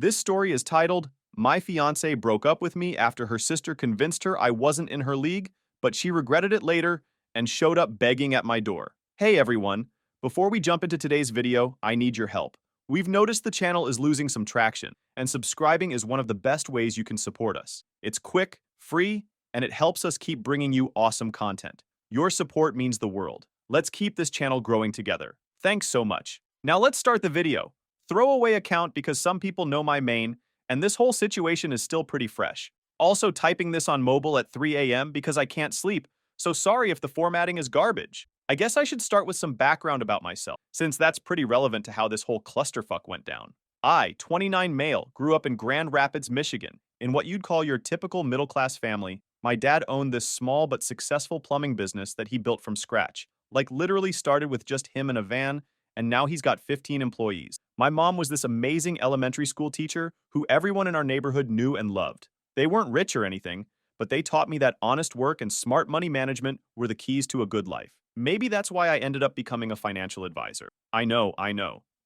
This story is titled, My Fiancé Broke Up With Me After Her Sister Convinced Her I Wasn't in Her League, but she regretted it later and showed up begging at my door. Hey everyone, before we jump into today's video, I need your help. We've noticed the channel is losing some traction, and subscribing is one of the best ways you can support us. It's quick, free, and it helps us keep bringing you awesome content. Your support means the world. Let's keep this channel growing together. Thanks so much. Now let's start the video. Throwaway account because some people know my main, and this whole situation is still pretty fresh. Also typing this on mobile at 3 a.m. because I can't sleep, so sorry if the formatting is garbage. I guess I should start with some background about myself, since that's pretty relevant to how this whole clusterfuck went down. I, 29 male, grew up in Grand Rapids, Michigan, in what you'd call your typical middle-class family. My dad owned this small but successful plumbing business that he built from scratch, like literally started with just him in a van, and now he's got 15 employees. My mom was this amazing elementary school teacher who everyone in our neighborhood knew and loved. They weren't rich or anything, but they taught me that honest work and smart money management were the keys to a good life. Maybe that's why I ended up becoming a financial advisor. I know.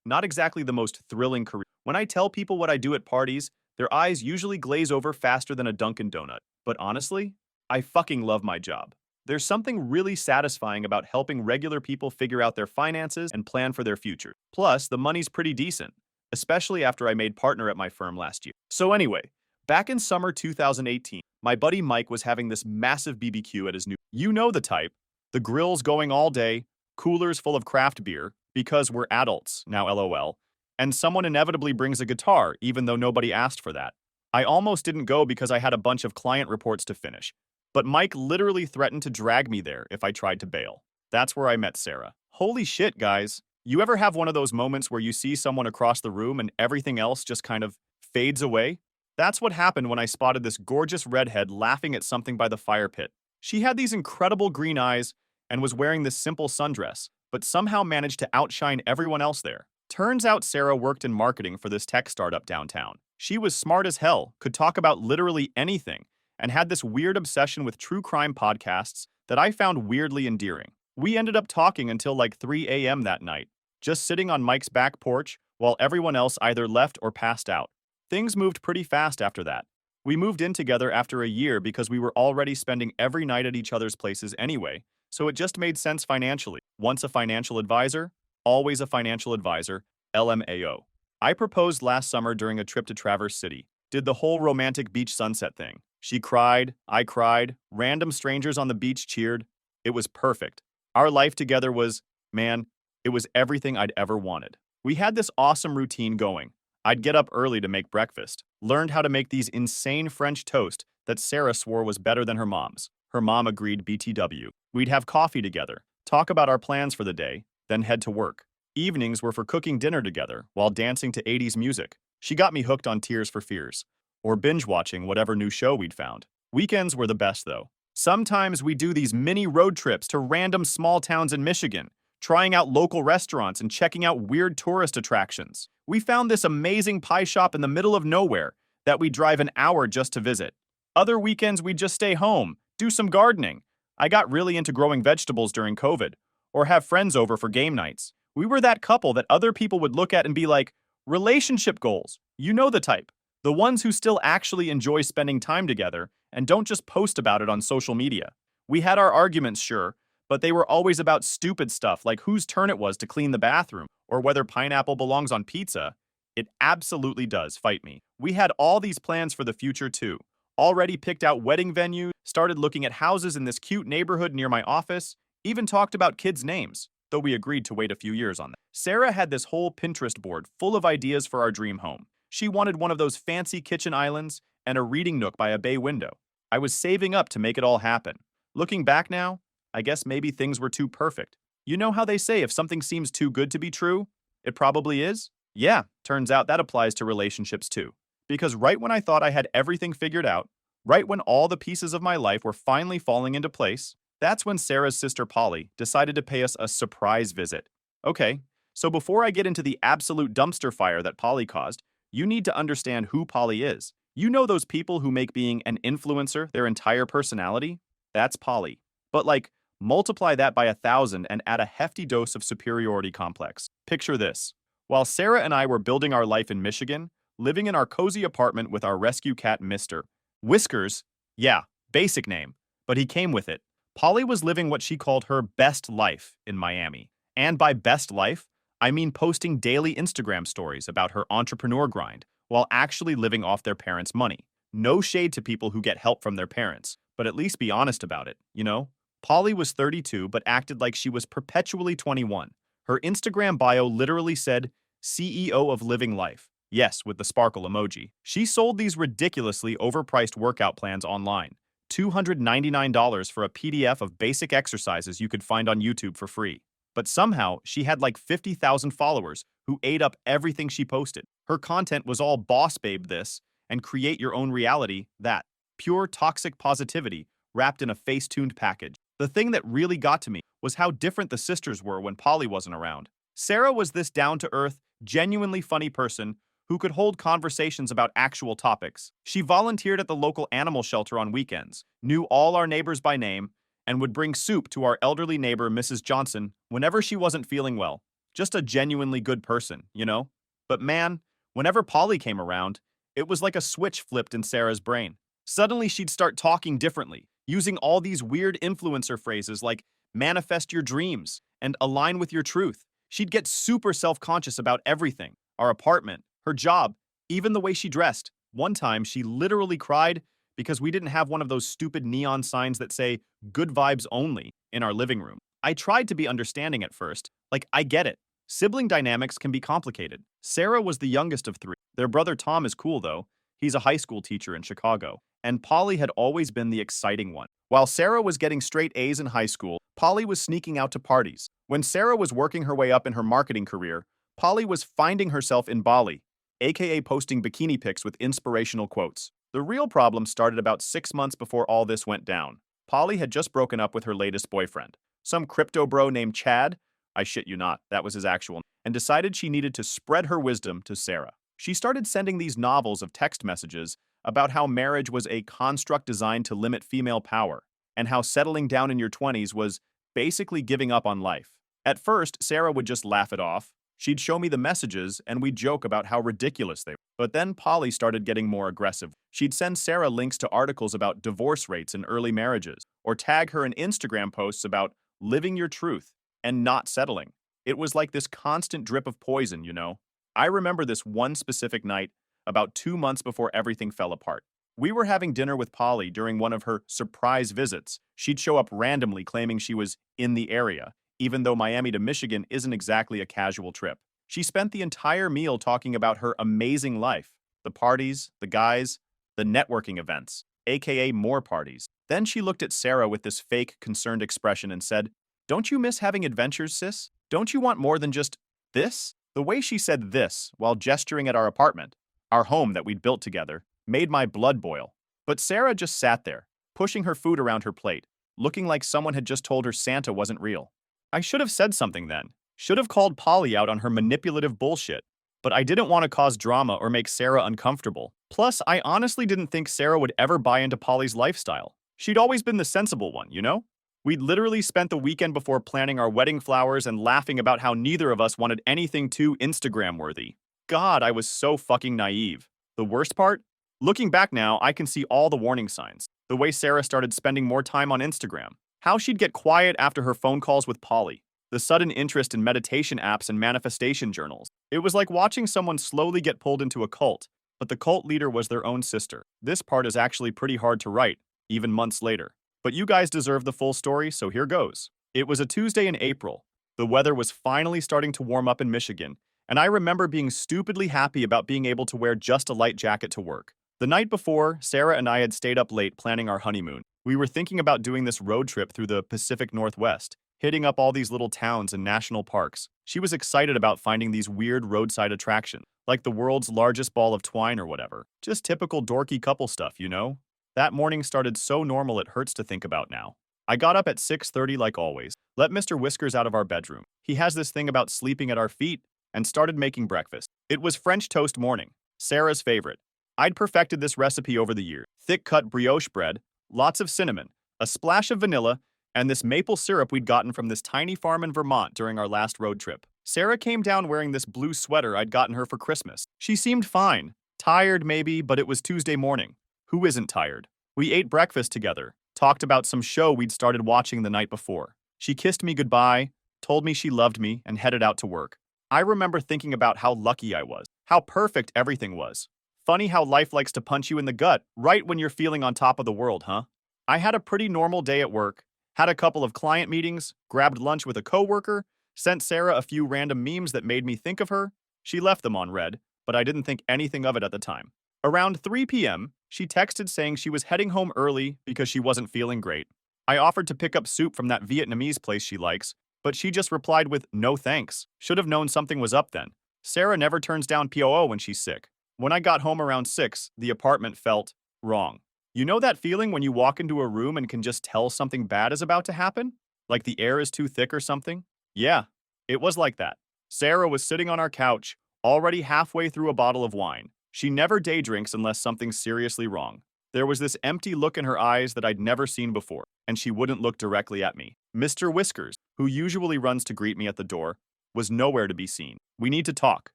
Not exactly the most thrilling career. When I tell people what I do at parties, their eyes usually glaze over faster than a Dunkin' Donut. But honestly, I fucking love my job. There's something really satisfying about helping regular people figure out their finances and plan for their future. Plus, the money's pretty decent, especially after I made partner at my firm last year. So anyway, back in summer 2018, my buddy Mike was having this massive BBQ at his new, you know the type, the grill's going all day, coolers full of craft beer, because we're adults, now LOL, and someone inevitably brings a guitar even though nobody asked for that. I almost didn't go because I had a bunch of client reports to finish, but Mike literally threatened to drag me there if I tried to bail. That's where I met Sarah. Holy shit, guys. You ever have one of those moments where you see someone across the room and everything else just kind of fades away? That's what happened when I spotted this gorgeous redhead laughing at something by the fire pit. She had these incredible green eyes and was wearing this simple sundress, but somehow managed to outshine everyone else there. Turns out Sarah worked in marketing for this tech startup downtown. She was smart as hell, could talk about literally anything, and had this weird obsession with true crime podcasts that I found weirdly endearing. We ended up talking until like 3 a.m. that night, just sitting on Mike's back porch while everyone else either left or passed out. Things moved pretty fast after that. We moved in together after a year because we were already spending every night at each other's places anyway, so it just made sense financially. Once a financial advisor, always a financial advisor, LMAO. I proposed last summer during a trip to Traverse City. Did the whole romantic beach sunset thing. She cried, I cried, random strangers on the beach cheered. It was perfect. Our life together was, man, it was everything I'd ever wanted. We had this awesome routine going. I'd get up early to make breakfast, learned how to make these insane French toast that Sarah swore was better than her mom's. Her mom agreed BTW. We'd have coffee together, talk about our plans for the day, then head to work. Evenings were for cooking dinner together while dancing to 80s music. She got me hooked on Tears for Fears, or binge-watching whatever new show we'd found. Weekends were the best, though. Sometimes we do these mini road trips to random small towns in Michigan, trying out local restaurants and checking out weird tourist attractions. We found this amazing pie shop in the middle of nowhere that we'd drive an hour just to visit. Other weekends we'd just stay home, do some gardening. I got really into growing vegetables during COVID, or have friends over for game nights. We were that couple that other people would look at and be like, relationship goals. You know the type. The ones who still actually enjoy spending time together and don't just post about it on social media. We had our arguments, sure, but they were always about stupid stuff like whose turn it was to clean the bathroom or whether pineapple belongs on pizza. It absolutely does, fight me. We had all these plans for the future too. Already picked out wedding venues, started looking at houses in this cute neighborhood near my office, even talked about kids' names, though we agreed to wait a few years on that. Sarah had this whole Pinterest board full of ideas for our dream home. She wanted one of those fancy kitchen islands and a reading nook by a bay window. I was saving up to make it all happen. Looking back now, I guess maybe things were too perfect. You know how they say if something seems too good to be true, it probably is? Yeah, turns out that applies to relationships too. Because right when I thought I had everything figured out, right when all the pieces of my life were finally falling into place, that's when Sarah's sister Polly decided to pay us a surprise visit. Okay, so before I get into the absolute dumpster fire that Polly caused, you need to understand who Polly is. You know those people who make being an influencer their entire personality? That's Polly. But like, multiply that by 1,000 and add a hefty dose of superiority complex. Picture this. While Sarah and I were building our life in Michigan, living in our cozy apartment with our rescue cat, Mr. Whiskers. Yeah, basic name, but he came with it. Polly was living what she called her best life in Miami. And by best life, I mean posting daily Instagram stories about her entrepreneur grind while actually living off their parents' money. No shade to people who get help from their parents, but at least be honest about it, you know? Polly was 32 but acted like she was perpetually 21. Her Instagram bio literally said, CEO of Living Life. Yes, with the sparkle emoji. She sold these ridiculously overpriced workout plans online. $299 for a PDF of basic exercises you could find on YouTube for free. But somehow, she had like 50,000 followers who ate up everything she posted. Her content was all boss babe this and create your own reality that. Pure toxic positivity wrapped in a face-tuned package. The thing that really got to me was how different the sisters were when Polly wasn't around. Sarah was this down-to-earth, genuinely funny person who could hold conversations about actual topics. She volunteered at the local animal shelter on weekends, knew all our neighbors by name, and would bring soup to our elderly neighbor, Mrs. Johnson, whenever she wasn't feeling well. Just a genuinely good person, you know? But man, whenever Polly came around, it was like a switch flipped in Sarah's brain. Suddenly she'd start talking differently, using all these weird influencer phrases like manifest your dreams and align with your truth. She'd get super self-conscious about everything, our apartment, her job, even the way she dressed. One time, she literally cried because we didn't have one of those stupid neon signs that say good vibes only in our living room. I tried to be understanding at first, like I get it. Sibling dynamics can be complicated. Sarah was the youngest of three. Their brother Tom is cool though. He's a high school teacher in Chicago. And Polly had always been the exciting one. While Sarah was getting straight A's in high school, Polly was sneaking out to parties. When Sarah was working her way up in her marketing career, Polly was finding herself in Bali, aka posting bikini pics with inspirational quotes. The real problem started about 6 months before all this went down. Polly had just broken up with her latest boyfriend, some crypto bro named Chad, I shit you not, that was his actual name, and decided she needed to spread her wisdom to Sarah. She started sending these novels of text messages about how marriage was a construct designed to limit female power, and how settling down in your 20s was basically giving up on life. At first, Sarah would just laugh it off. She'd show me the messages, and we'd joke about how ridiculous they were. But then Polly started getting more aggressive. She'd send Sarah links to articles about divorce rates in early marriages, or tag her in Instagram posts about living your truth and not settling. It was like this constant drip of poison, you know? I remember this one specific night, about 2 months before everything fell apart. We were having dinner with Polly during one of her surprise visits. She'd show up randomly claiming she was in the area, even though Miami to Michigan isn't exactly a casual trip. She spent the entire meal talking about her amazing life, the parties, the guys, the networking events, aka more parties. Then she looked at Sarah with this fake, concerned expression and said, "Don't you miss having adventures, sis? Don't you want more than just this?" The way she said this, while gesturing at our apartment, our home that we'd built together, made my blood boil. But Sarah just sat there, pushing her food around her plate, looking like someone had just told her Santa wasn't real. I should have said something then. Should have called Polly out on her manipulative bullshit. But I didn't want to cause drama or make Sarah uncomfortable. Plus, I honestly didn't think Sarah would ever buy into Polly's lifestyle. She'd always been the sensible one, you know? We'd literally spent the weekend before planning our wedding flowers and laughing about how neither of us wanted anything too Instagram-worthy. God, I was so fucking naive. The worst part? Looking back now, I can see all the warning signs. The way Sarah started spending more time on Instagram. How she'd get quiet after her phone calls with Polly. The sudden interest in meditation apps and manifestation journals. It was like watching someone slowly get pulled into a cult, but the cult leader was their own sister. This part is actually pretty hard to write, even months later. But you guys deserve the full story, so here goes. It was a Tuesday in April. The weather was finally starting to warm up in Michigan, and I remember being stupidly happy about being able to wear just a light jacket to work. The night before, Sarah and I had stayed up late planning our honeymoon. We were thinking about doing this road trip through the Pacific Northwest, hitting up all these little towns and national parks. She was excited about finding these weird roadside attractions, like the world's largest ball of twine or whatever. Just typical dorky couple stuff, you know? That morning started so normal it hurts to think about now. I got up at 6:30 like always, let Mr. Whiskers out of our bedroom. He has this thing about sleeping at our feet, and started making breakfast. It was French toast morning, Sarah's favorite. I'd perfected this recipe over the years. Thick-cut brioche bread, lots of cinnamon, a splash of vanilla, and this maple syrup we'd gotten from this tiny farm in Vermont during our last road trip. Sarah came down wearing this blue sweater I'd gotten her for Christmas. She seemed fine, Tired, maybe, but it was Tuesday morning. Who isn't tired? We ate breakfast together, talked about some show we'd started watching the night before. She kissed me goodbye, told me she loved me, and headed out to work. I remember thinking about how lucky I was, how perfect everything was. Funny how life likes to punch you in the gut right when you're feeling on top of the world, huh? I had a pretty normal day at work, had a couple of client meetings, grabbed lunch with a coworker, sent Sarah a few random memes that made me think of her. She left them on read, but I didn't think anything of it at the time. Around 3 p.m., she texted saying she was heading home early because she wasn't feeling great. I offered to pick up soup from that Vietnamese place she likes, but she just replied with, "No thanks." Should have known something was up then. Sarah never turns down POO when she's sick. When I got home around 6, the apartment felt wrong. You know that feeling when you walk into a room and can just tell something bad is about to happen? Like the air is too thick or something? Yeah, it was like that. Sarah was sitting on our couch, already halfway through a bottle of wine. She never day drinks unless something's seriously wrong. There was this empty look in her eyes that I'd never seen before, and she wouldn't look directly at me. Mr. Whiskers, who usually runs to greet me at the door, was nowhere to be seen. "We need to talk,"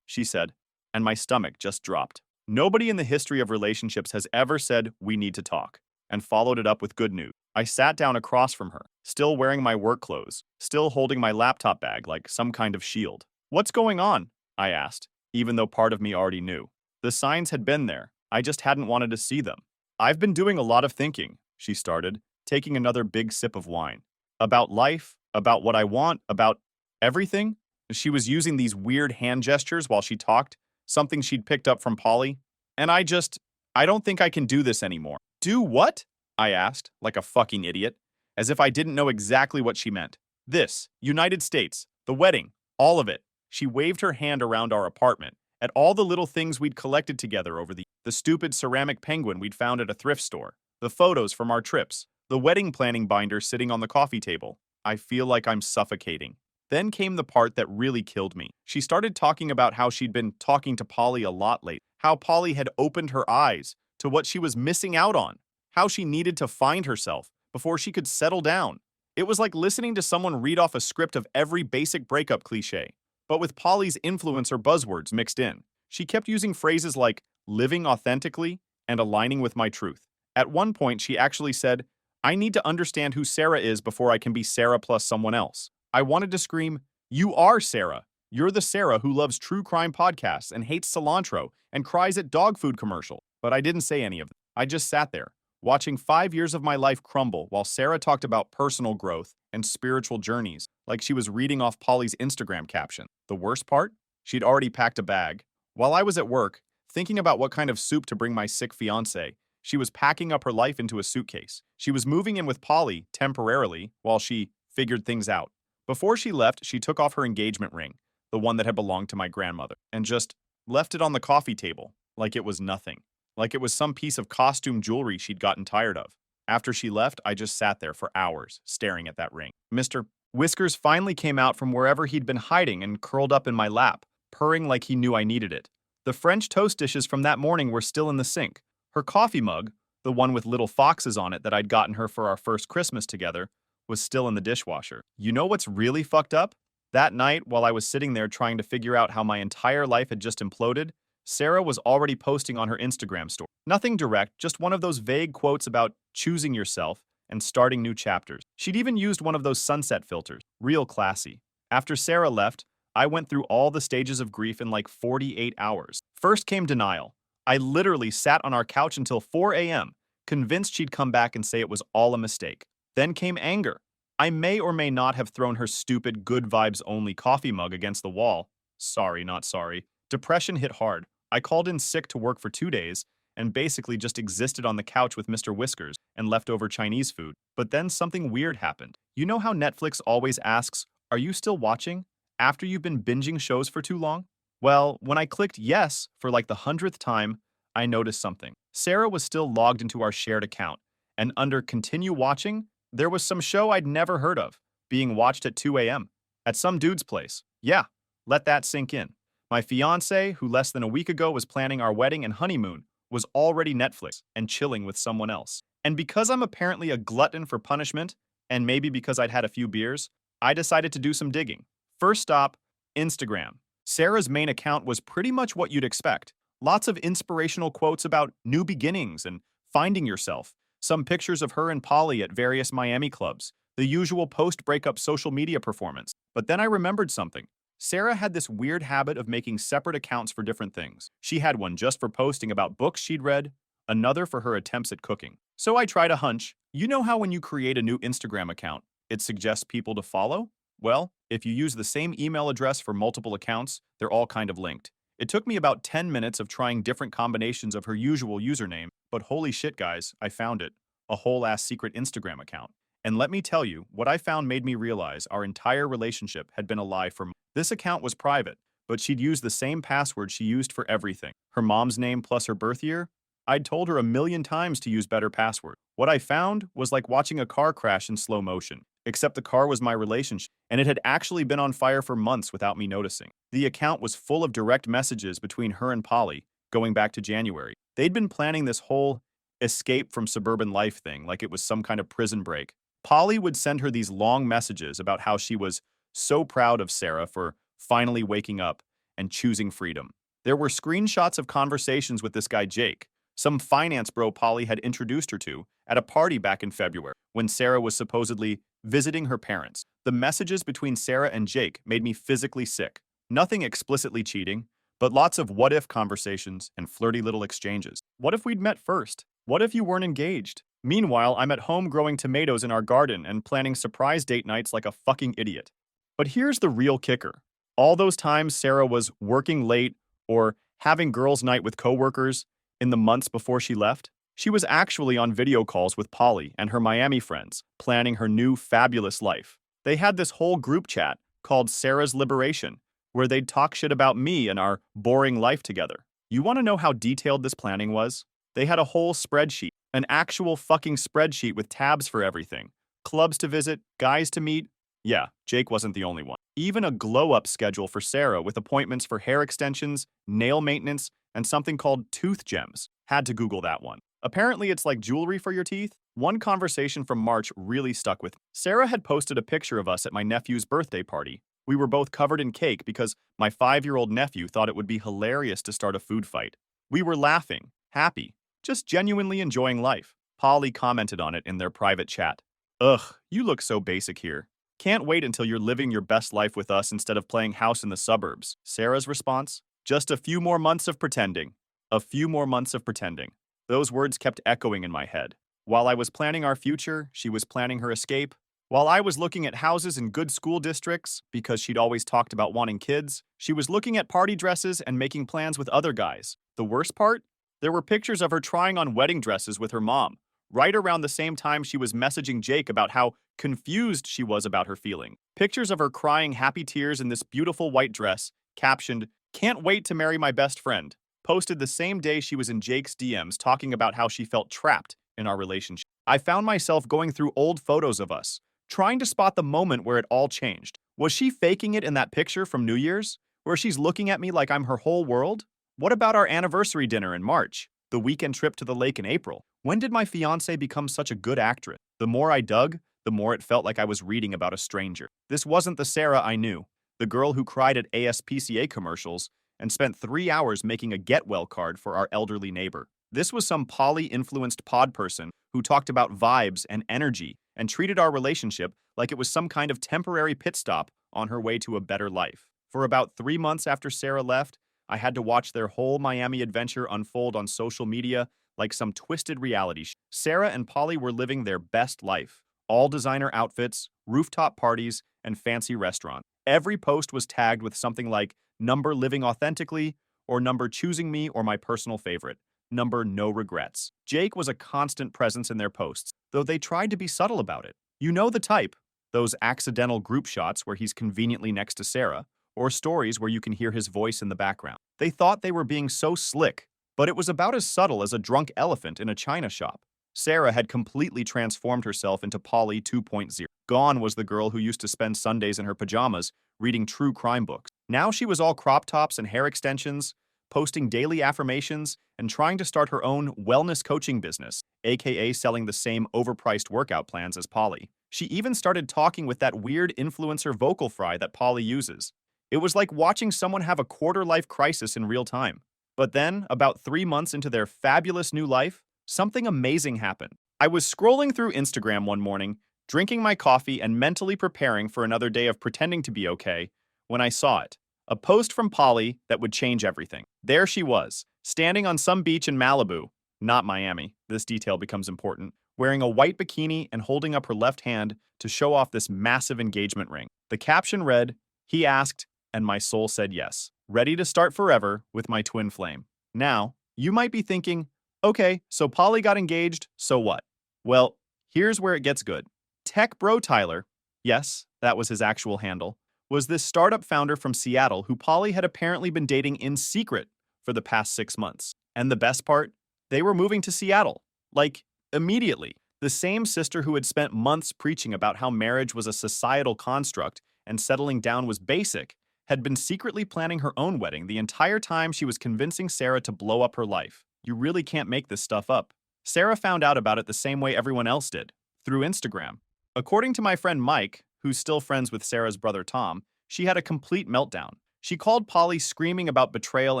she said, and my stomach just dropped. Nobody in the history of relationships has ever said, "We need to talk," and followed it up with good news. I sat down across from her, still wearing my work clothes, still holding my laptop bag like some kind of shield. "What's going on?" I asked, even though part of me already knew. The signs had been there, I just hadn't wanted to see them. "I've been doing a lot of thinking," she started, taking another big sip of wine. "About life, about what I want, about everything." She was using these weird hand gestures while she talked, something she'd picked up from Polly. And I don't think I can do this anymore. "Do what?" I asked, like a fucking idiot, as if I didn't know exactly what she meant. "This, United States, the wedding, all of it." She waved her hand around our apartment, at all the little things we'd collected together over the stupid ceramic penguin we'd found at a thrift store, the photos from our trips, the wedding planning binder sitting on the coffee table. I feel like I'm suffocating. Then came the part that really killed me. She started talking about how she'd been talking to Polly a lot lately, how Polly had opened her eyes to what she was missing out on, how she needed to find herself before she could settle down. It was like listening to someone read off a script of every basic breakup cliche, but with Polly's influencer buzzwords mixed in. She kept using phrases like living authentically and aligning with my truth. At one point, she actually said, "I need to understand who Sarah is before I can be Sarah plus someone else." I wanted to scream, "You are Sarah. You're the Sarah who loves true crime podcasts and hates cilantro and cries at dog food commercial." But I didn't say any of them. I just sat there, watching 5 years of my life crumble while Sarah talked about personal growth and spiritual journeys, like she was reading off Polly's Instagram caption. The worst part? She'd already packed a bag. While I was at work, thinking about what kind of soup to bring my sick fiancé, she was packing up her life into a suitcase. She was moving in with Polly temporarily while she figured things out. Before she left, she took off her engagement ring, the one that had belonged to my grandmother, and just left it on the coffee table like it was nothing, like it was some piece of costume jewelry she'd gotten tired of. After she left, I just sat there for hours, staring at that ring. Mr. Whiskers finally came out from wherever he'd been hiding and curled up in my lap, purring like he knew I needed it. The French toast dishes from that morning were still in the sink. Her coffee mug, the one with little foxes on it that I'd gotten her for our first Christmas together, was still in the dishwasher. You know what's really fucked up? That night, while I was sitting there trying to figure out how my entire life had just imploded, Sarah was already posting on her Instagram story. Nothing direct, just one of those vague quotes about choosing yourself and starting new chapters. She'd even used one of those sunset filters. Real classy. After Sarah left, I went through all the stages of grief in like 48 hours. First came denial. I literally sat on our couch until 4 a.m., convinced she'd come back and say it was all a mistake. Then came anger. I may or may not have thrown her stupid good vibes only coffee mug against the wall. Sorry, not sorry. Depression hit hard. I called in sick to work for 2 days and basically just existed on the couch with Mr. Whiskers and leftover Chinese food. But then something weird happened. You know how Netflix always asks, "Are you still watching?" after you've been binging shows for too long? Well, when I clicked yes for like the 100th time, I noticed something. Sarah was still logged into our shared account, and under continue watching, there was some show I'd never heard of, being watched at 2 a.m. at some dude's place. Yeah, let that sink in. My fiancé, who less than a week ago was planning our wedding and honeymoon, was already Netflix and chilling with someone else. And because I'm apparently a glutton for punishment, and maybe because I'd had a few beers, I decided to do some digging. First stop, Instagram. Sarah's main account was pretty much what you'd expect. Lots of inspirational quotes about new beginnings and finding yourself. Some pictures of her and Polly at various Miami clubs. The usual post-breakup social media performance. But then I remembered something. Sarah had this weird habit of making separate accounts for different things. She had one just for posting about books she'd read, another for her attempts at cooking. So I tried a hunch. You know how when you create a new Instagram account, it suggests people to follow? Well, if you use the same email address for multiple accounts, they're all kind of linked. It took me about 10 minutes of trying different combinations of her usual username, but holy shit, guys, I found it. A whole-ass secret Instagram account. And let me tell you, what I found made me realize our entire relationship had been a lie for months. This account was private, but she'd used the same password she used for everything. Her mom's name plus her birth year? I'd told her a million times to use better passwords. What I found was like watching a car crash in slow motion. Except the car was my relationship, and it had actually been on fire for months without me noticing. The account was full of direct messages between her and Polly, going back to January. They'd been planning this whole escape from suburban life thing like it was some kind of prison break. Polly would send her these long messages about how she was so proud of Sarah for finally waking up and choosing freedom. There were screenshots of conversations with this guy Jake, some finance bro Polly had introduced her to at a party back in February when Sarah was supposedly visiting her parents. The messages between Sarah and Jake made me physically sick. Nothing explicitly cheating, but lots of what-if conversations and flirty little exchanges. What if we'd met first? What if you weren't engaged? Meanwhile, I'm at home growing tomatoes in our garden and planning surprise date nights like a fucking idiot. But here's the real kicker. All those times Sarah was working late or having girls' night with coworkers in the months before she left, she was actually on video calls with Polly and her Miami friends, planning her new fabulous life. They had this whole group chat called Sarah's Liberation, where they'd talk shit about me and our boring life together. You want to know how detailed this planning was? They had a whole spreadsheet, an actual fucking spreadsheet with tabs for everything. Clubs to visit, guys to meet. Yeah, Jake wasn't the only one. Even a glow-up schedule for Sarah with appointments for hair extensions, nail maintenance, and something called tooth gems. Had to Google that one. Apparently it's like jewelry for your teeth. One conversation from March really stuck with me. Sarah had posted a picture of us at my nephew's birthday party. We were both covered in cake because my 5-year-old nephew thought it would be hilarious to start a food fight. We were laughing, happy, just genuinely enjoying life. Polly commented on it in their private chat. Ugh, you look so basic here. Can't wait until you're living your best life with us instead of playing house in the suburbs. Sarah's response? Just a few more months of pretending. A few more months of pretending. Those words kept echoing in my head. While I was planning our future, she was planning her escape. While I was looking at houses in good school districts, because she'd always talked about wanting kids, she was looking at party dresses and making plans with other guys. The worst part? There were pictures of her trying on wedding dresses with her mom, right around the same time she was messaging Jake about how confused she was about her feeling. Pictures of her crying happy tears in this beautiful white dress, captioned, "Can't wait to marry my best friend," posted the same day she was in Jake's DMs talking about how she felt trapped in our relationship. I found myself going through old photos of us, trying to spot the moment where it all changed. Was she faking it in that picture from New Year's, where she's looking at me like I'm her whole world? What about our anniversary dinner in March? The weekend trip to the lake in April? When did my fiancé become such a good actress? The more I dug, the more it felt like I was reading about a stranger. This wasn't the Sarah I knew, the girl who cried at ASPCA commercials and spent 3 hours making a get well card for our elderly neighbor. This was some poly-influenced pod person who talked about vibes and energy and treated our relationship like it was some kind of temporary pit stop on her way to a better life. For about 3 months after Sarah left, I had to watch their whole Miami adventure unfold on social media like some twisted reality show. Sarah and Polly were living their best life. All designer outfits, rooftop parties, and fancy restaurants. Every post was tagged with something like number living authentically, or number choosing me, or my personal favorite, number no regrets. Jake was a constant presence in their posts, though they tried to be subtle about it. You know the type, those accidental group shots where he's conveniently next to Sarah, or stories where you can hear his voice in the background. They thought they were being so slick, but it was about as subtle as a drunk elephant in a china shop. Sarah had completely transformed herself into Polly 2.0. Gone was the girl who used to spend Sundays in her pajamas reading true crime books. Now she was all crop tops and hair extensions, posting daily affirmations, and trying to start her own wellness coaching business, aka selling the same overpriced workout plans as Polly. She even started talking with that weird influencer vocal fry that Polly uses. It was like watching someone have a quarter-life crisis in real time. But then, about 3 months into their fabulous new life, something amazing happened. I was scrolling through Instagram one morning, drinking my coffee and mentally preparing for another day of pretending to be okay, when I saw it. A post from Polly that would change everything. There she was, standing on some beach in Malibu, not Miami, this detail becomes important, wearing a white bikini and holding up her left hand to show off this massive engagement ring. The caption read, "He asked, and my soul said yes. Ready to start forever with my twin flame." Now, you might be thinking, okay, so Polly got engaged, so what? Well, here's where it gets good. Tech Bro Tyler, yes, that was his actual handle, was this startup founder from Seattle who Polly had apparently been dating in secret for the past 6 months. And the best part? They were moving to Seattle. Like, immediately. The same sister who had spent months preaching about how marriage was a societal construct and settling down was basic, had been secretly planning her own wedding the entire time she was convincing Sarah to blow up her life. You really can't make this stuff up. Sarah found out about it the same way everyone else did, through Instagram. According to my friend Mike, who's still friends with Sarah's brother Tom, she had a complete meltdown. She called Polly screaming about betrayal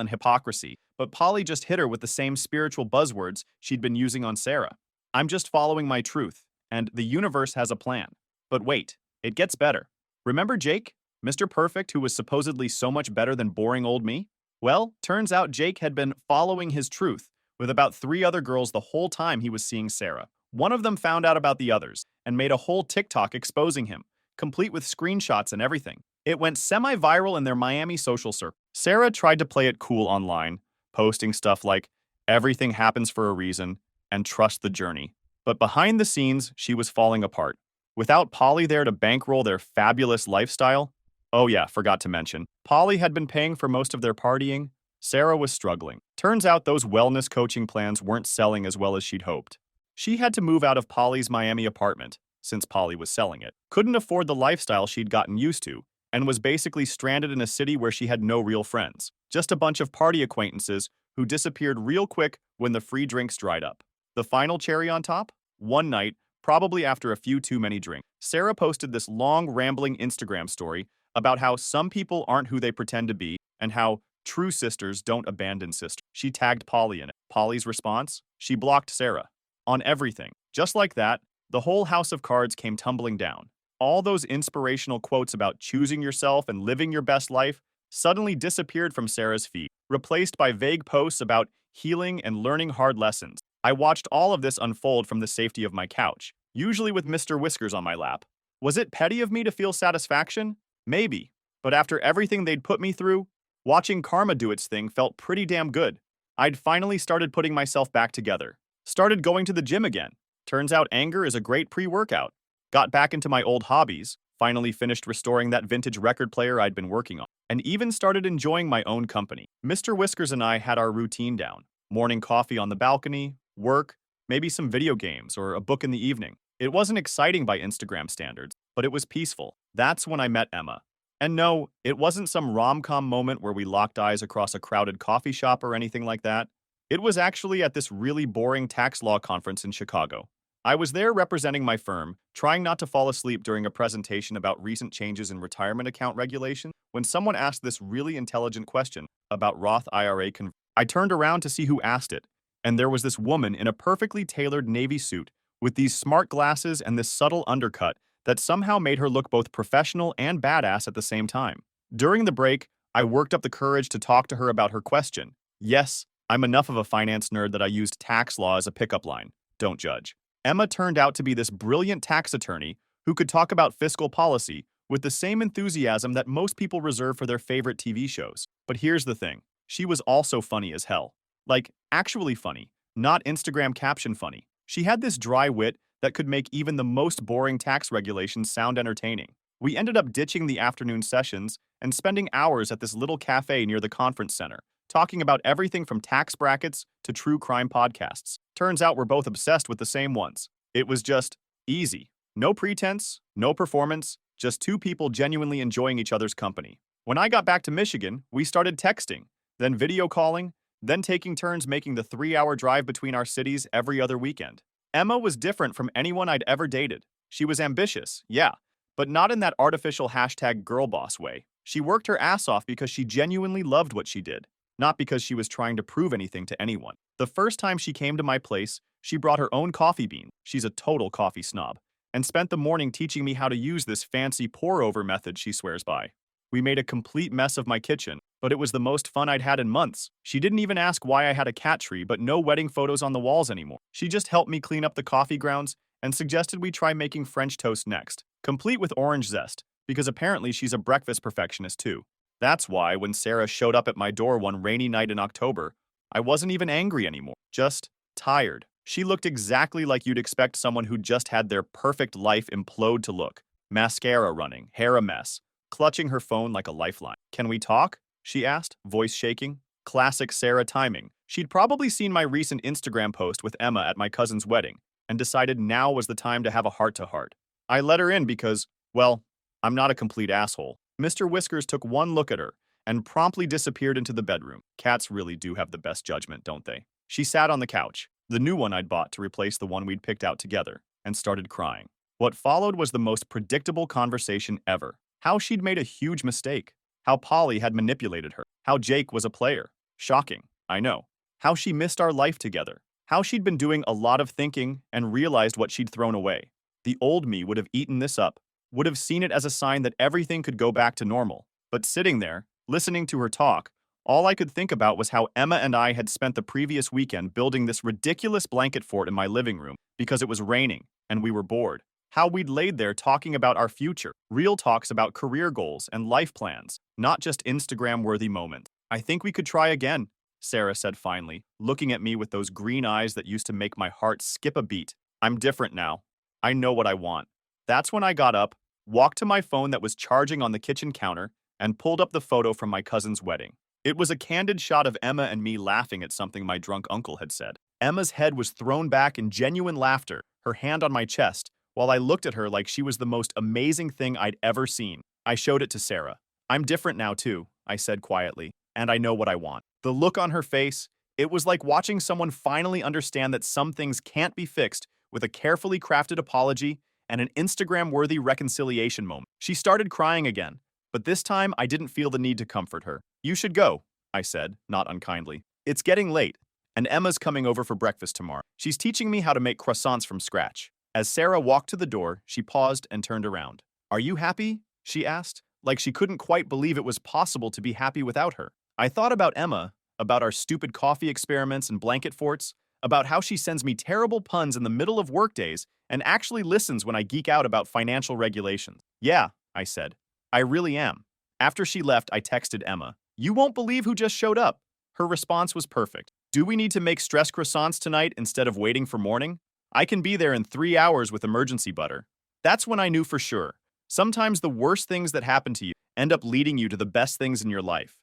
and hypocrisy, but Polly just hit her with the same spiritual buzzwords she'd been using on Sarah. "I'm just following my truth, and the universe has a plan." But wait, it gets better. Remember Jake, Mr. Perfect, who was supposedly so much better than boring old me? Well, turns out Jake had been following his truth with about 3 other girls the whole time he was seeing Sarah. One of them found out about the others and made a whole TikTok exposing him, complete with screenshots and everything. It went semi-viral in their Miami social circle. Sarah tried to play it cool online, posting stuff like, "Everything happens for a reason," and "Trust the journey." But behind the scenes, she was falling apart. Without Polly there to bankroll their fabulous lifestyle, oh yeah, forgot to mention, Polly had been paying for most of their partying. Sarah was struggling. Turns out those wellness coaching plans weren't selling as well as she'd hoped. She had to move out of Polly's Miami apartment, since Polly was selling it, couldn't afford the lifestyle she'd gotten used to, and was basically stranded in a city where she had no real friends, just a bunch of party acquaintances who disappeared real quick when the free drinks dried up. The final cherry on top? One night, probably after a few too many drinks, Sarah posted this long, rambling Instagram story about how some people aren't who they pretend to be and how true sisters don't abandon sisters. She tagged Polly in it. Polly's response? She blocked Sarah. On everything. Just like that, the whole house of cards came tumbling down. All those inspirational quotes about choosing yourself and living your best life suddenly disappeared from Sarah's feed, replaced by vague posts about healing and learning hard lessons. I watched all of this unfold from the safety of my couch, usually with Mr. Whiskers on my lap. Was it petty of me to feel satisfaction? Maybe. But after everything they'd put me through, watching karma do its thing felt pretty damn good. I'd finally started putting myself back together. Started going to the gym again. Turns out anger is a great pre-workout. Got back into my old hobbies, finally finished restoring that vintage record player I'd been working on, and even started enjoying my own company. Mr. Whiskers and I had our routine down. Morning coffee on the balcony, work, maybe some video games or a book in the evening. It wasn't exciting by Instagram standards, but it was peaceful. That's when I met Emma. And no, it wasn't some rom-com moment where we locked eyes across a crowded coffee shop or anything like that. It was actually at this really boring tax law conference in Chicago. I was there representing my firm, trying not to fall asleep during a presentation about recent changes in retirement account regulations, when someone asked this really intelligent question about Roth IRA conversion. I turned around to see who asked it, and there was this woman in a perfectly tailored navy suit with these smart glasses and this subtle undercut that somehow made her look both professional and badass at the same time. During the break, I worked up the courage to talk to her about her question. Yes, I'm enough of a finance nerd that I used tax law as a pickup line. Don't judge. Emma turned out to be this brilliant tax attorney who could talk about fiscal policy with the same enthusiasm that most people reserve for their favorite TV shows. But here's the thing. She was also funny as hell. Like, actually funny, not Instagram caption funny. She had this dry wit that could make even the most boring tax regulations sound entertaining. We ended up ditching the afternoon sessions and spending hours at this little cafe near the conference center, talking about everything from tax brackets to true crime podcasts. Turns out we're both obsessed with the same ones. It was just easy. No pretense, no performance, just two people genuinely enjoying each other's company. When I got back to Michigan, we started texting, then video calling, then taking turns making the 3-hour drive between our cities every other weekend. Emma was different from anyone I'd ever dated. She was ambitious, yeah, but not in that artificial #girlboss way. She worked her ass off because she genuinely loved what she did. not because she was trying to prove anything to anyone. The first time she came to my place, she brought her own coffee bean, she's a total coffee snob, and spent the morning teaching me how to use this fancy pour-over method she swears by. We made a complete mess of my kitchen, but it was the most fun I'd had in months. She didn't even ask why I had a cat tree but no wedding photos on the walls anymore. She just helped me clean up the coffee grounds and suggested we try making French toast next, complete with orange zest, because apparently she's a breakfast perfectionist too. That's why when Sarah showed up at my door one rainy night in October, I wasn't even angry anymore, just tired. She looked exactly like you'd expect someone who just had their perfect life implode to look. Mascara running, hair a mess, clutching her phone like a lifeline. "Can we talk?" she asked, voice shaking. Classic Sarah timing. She'd probably seen my recent Instagram post with Emma at my cousin's wedding and decided now was the time to have a heart-to-heart. I let her in because, well, I'm not a complete asshole. Mr. Whiskers took one look at her and promptly disappeared into the bedroom. Cats really do have the best judgment, don't they? She sat on the couch, the new one I'd bought to replace the one we'd picked out together, and started crying. What followed was the most predictable conversation ever. How she'd made a huge mistake. How Polly had manipulated her. How Jake was a player. Shocking, I know. How she missed our life together. How she'd been doing a lot of thinking and realized what she'd thrown away. The old me would have eaten this up, would have seen it as a sign that everything could go back to normal. But sitting there, listening to her talk, all I could think about was how Emma and I had spent the previous weekend building this ridiculous blanket fort in my living room because it was raining and we were bored. How we'd laid there talking about our future, real talks about career goals and life plans, not just Instagram-worthy moments. "I think we could try again," Sarah said finally, looking at me with those green eyes that used to make my heart skip a beat. "I'm different now. I know what I want." That's when I got up, walked to my phone that was charging on the kitchen counter, and pulled up the photo from my cousin's wedding. It was a candid shot of Emma and me laughing at something my drunk uncle had said. Emma's head was thrown back in genuine laughter, her hand on my chest, while I looked at her like she was the most amazing thing I'd ever seen. I showed it to Sarah. "I'm different now too," I said quietly, "and I know what I want." The look on her face, it was like watching someone finally understand that some things can't be fixed with a carefully crafted apology and an Instagram-worthy reconciliation moment. She started crying again, but this time I didn't feel the need to comfort her. "You should go," I said, not unkindly. "It's getting late, and Emma's coming over for breakfast tomorrow. She's teaching me how to make croissants from scratch." As Sarah walked to the door, she paused and turned around. "Are you happy?" she asked, like she couldn't quite believe it was possible to be happy without her. I thought about Emma, about our stupid coffee experiments and blanket forts, about how she sends me terrible puns in the middle of workdays and actually listens when I geek out about financial regulations. "Yeah," I said. "I really am." After she left, I texted Emma. "You won't believe who just showed up." Her response was perfect. "Do we need to make stress croissants tonight instead of waiting for morning? I can be there in 3 hours with emergency butter." That's when I knew for sure. Sometimes the worst things that happen to you end up leading you to the best things in your life.